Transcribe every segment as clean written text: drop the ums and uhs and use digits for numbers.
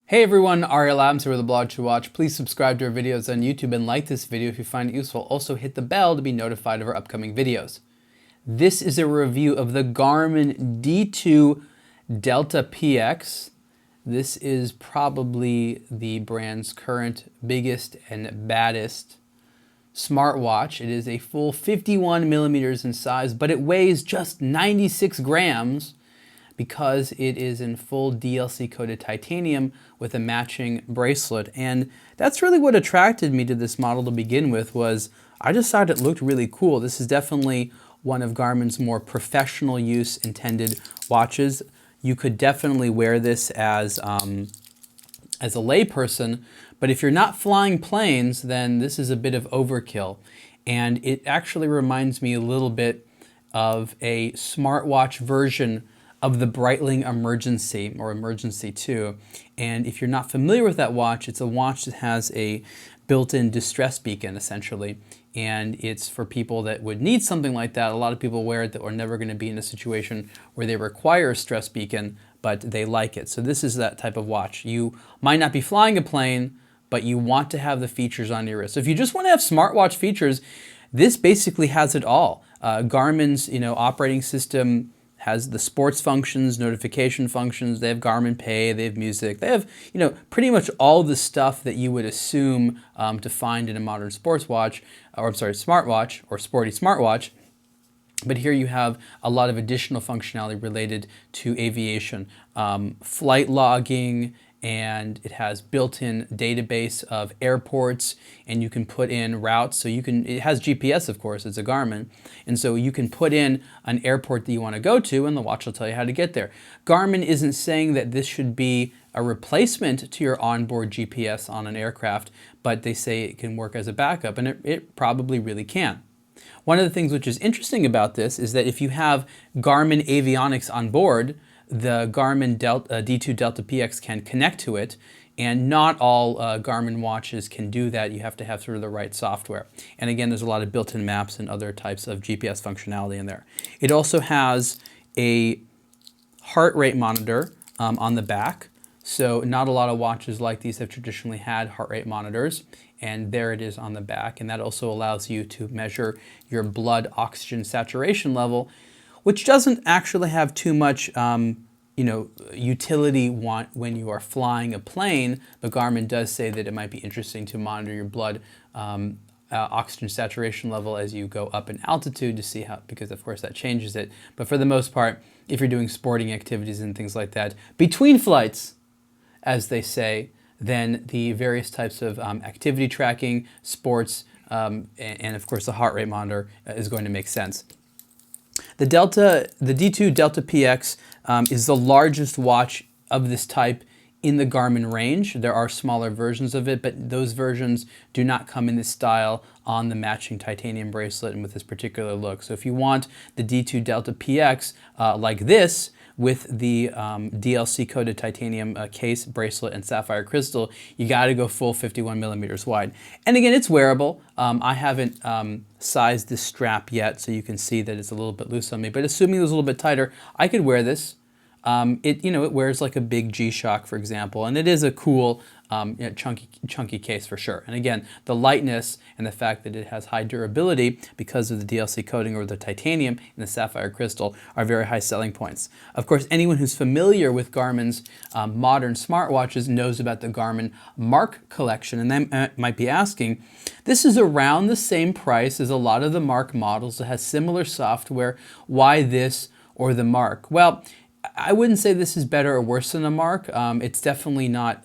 Hey everyone, Ariel Adams here with aBlogtoWatch. Please subscribe to our videos on YouTube and like this video if you find it useful. Also hit the bell to be notified of our upcoming videos. This is a review of the Garmin D2 Delta PX. This is probably the brand's current biggest and baddest smartwatch. It is a full 51 millimeters in size, but it weighs just 96 grams because it is in full DLC coated titanium with a matching bracelet. And that's really what attracted me to this model to begin with. Was I just thought it looked really cool. This is definitely one of Garmin's more professional use intended watches. You could definitely wear this as a layperson, but if you're not flying planes, then this is a bit of overkill. And it actually reminds me a little bit of a smartwatch version of the Breitling Emergency, or Emergency 2. And if you're not familiar with that watch, it's a watch that has a built-in distress beacon, essentially. And it's for people that would need something like that. A lot of people wear it that are never going to be in a situation where they require a stress beacon, but they like it. So this is that type of watch. You might not be flying a plane, but you want to have the features on your wrist. So if you just want to have smartwatch features, this basically has it all. Garmin's operating system has the sports functions, notification functions. They have Garmin Pay, they have music. They have pretty much all the stuff that you would assume to find in a modern smartwatch, or sporty smartwatch. But here you have a lot of additional functionality related to aviation, flight logging, and it has built-in database of airports, and you can put in routes. So it has GPS, of course, it's a Garmin, and so you can put in an airport that you want to go to, and the watch will tell you how to get there. Garmin isn't saying that this should be a replacement to your onboard GPS on an aircraft, but they say it can work as a backup, and it probably really can. One of the things which is interesting about this is that if you have Garmin avionics on board, the Garmin D2 Delta PX can connect to it, and not all Garmin watches can do that. You have to have sort of the right software. And again, there's a lot of built-in maps and other types of GPS functionality in there. It also has a heart rate monitor on the back. So not a lot of watches like these have traditionally had heart rate monitors, and there it is on the back. And that also allows you to measure your blood oxygen saturation level, which doesn't actually have too much utility when you are flying a plane, but Garmin does say that it might be interesting to monitor your blood oxygen saturation level as you go up in altitude to see how, because of course that changes it. But for the most part, if you're doing sporting activities and things like that, between flights, as they say, then the various types of activity tracking, sports, and of course the heart rate monitor is going to make sense. The D2 Delta PX is the largest watch of this type in the Garmin range. There are smaller versions of it, but those versions do not come in this style on the matching titanium bracelet and with this particular look. So if you want the D2 Delta PX like this, with the DLC coated titanium case, bracelet, and sapphire crystal, you got to go full 51 millimeters wide. And again, it's wearable. I haven't sized this strap yet, so you can see that it's a little bit loose on me. But assuming it was a little bit tighter, I could wear this. It wears like a big G-Shock, for example, and it is a cool, chunky case for sure. And again, the lightness and the fact that it has high durability because of the DLC coating or the titanium and the sapphire crystal are very high selling points. Of course, anyone who's familiar with Garmin's modern smartwatches knows about the Garmin Mark collection, and they might be asking, this is around the same price as a lot of the Mark models that has similar software. Why this or the Mark? Well, I wouldn't say this is better or worse than a Mark. It's definitely not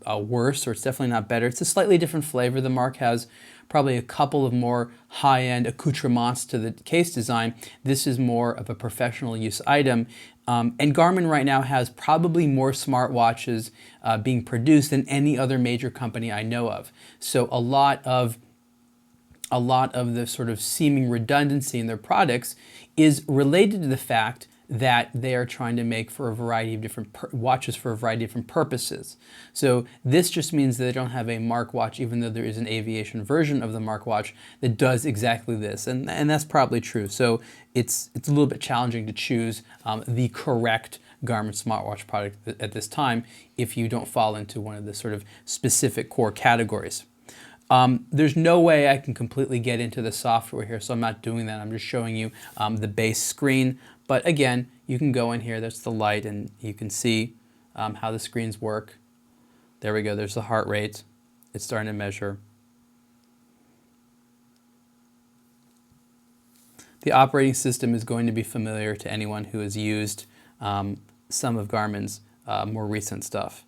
worse, or it's definitely not better. It's a slightly different flavor. The Mark has probably a couple of more high-end accoutrements to the case design. This is more of a professional use item. And Garmin right now has probably more smartwatches being produced than any other major company I know of. So a lot of the sort of seeming redundancy in their products is related to the fact that they are trying to make for a variety of different watches for a variety of different purposes. So this just means that they don't have a Mark watch, even though there is an aviation version of the Mark watch that does exactly this, and that's probably true. So it's a little bit challenging to choose the correct Garmin smartwatch product at this time if you don't fall into one of the sort of specific core categories. There's no way I can completely get into the software here, so I'm not doing that. I'm just showing you the base screen. But again, you can go in here, that's the light, and you can see how the screens work. There we go, there's the heart rate. It's starting to measure. The operating system is going to be familiar to anyone who has used some of Garmin's more recent stuff.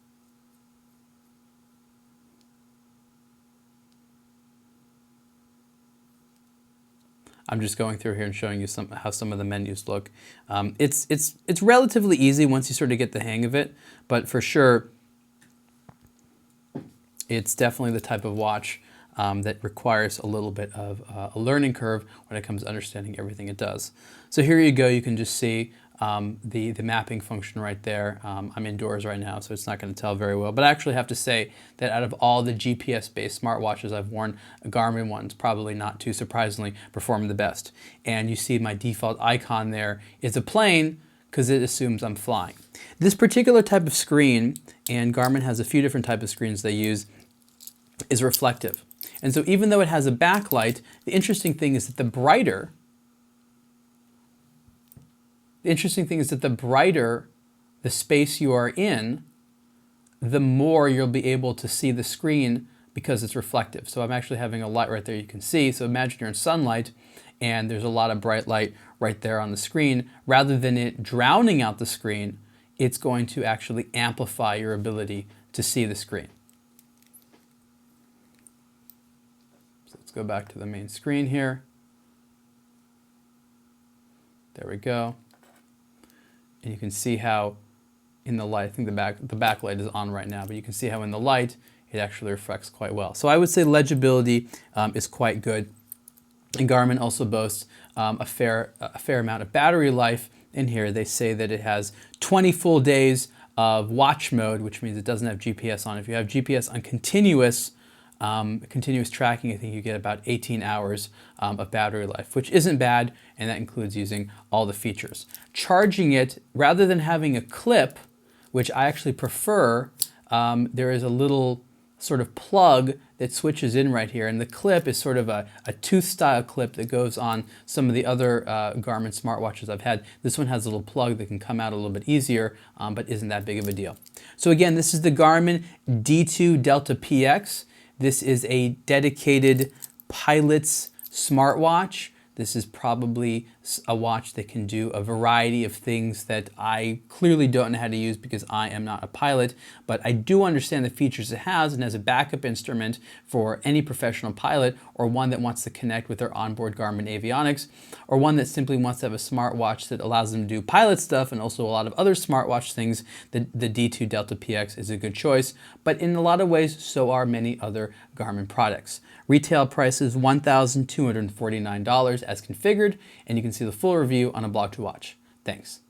I'm just going through here and showing you how some of the menus look. It's relatively easy once you sort of get the hang of it, but for sure, it's definitely the type of watch that requires a little bit of a learning curve when it comes to understanding everything it does. So here you go, you can just see the mapping function right there. I'm indoors right now, so it's not going to tell very well. But I actually have to say that out of all the GPS-based smartwatches I've worn, Garmin ones, probably not too surprisingly, perform the best. And you see my default icon there is a plane because it assumes I'm flying. This particular type of screen, and Garmin has a few different types of screens they use, is reflective. And so even though it has a backlight, the interesting thing is that the brighter the space you are in, the more you'll be able to see the screen because it's reflective. So I'm actually having a light right there you can see. So imagine you're in sunlight and there's a lot of bright light right there on the screen. Rather than it drowning out the screen, it's going to actually amplify your ability to see the screen. So let's go back to the main screen here. There we go. And you can see how in the light, I think the backlight is on right now, but you can see how in the light it actually reflects quite well. So I would say legibility is quite good. And Garmin also boasts a fair amount of battery life. In here they say that it has 20 full days of watch mode, which means it doesn't have GPS on. If you have GPS on continuous tracking, I think you get about 18 hours of battery life, which isn't bad, and that includes using all the features. Charging it, rather than having a clip, which I actually prefer, there is a little sort of plug that switches in right here, and the clip is sort of a tooth-style clip that goes on some of the other Garmin smartwatches I've had. This one has a little plug that can come out a little bit easier, but isn't that big of a deal. So again, this is the Garmin D2 Delta PX. This is a dedicated pilot's smartwatch. This is probably a watch that can do a variety of things that I clearly don't know how to use because I am not a pilot, but I do understand the features it has, and as a backup instrument for any professional pilot or one that wants to connect with their onboard Garmin avionics, or one that simply wants to have a smartwatch that allows them to do pilot stuff and also a lot of other smartwatch things, the D2 Delta PX is a good choice. But in a lot of ways, so are many other Garmin products. Retail price is $1,249 as configured, and you can see the full review on aBlogtoWatch. Thanks.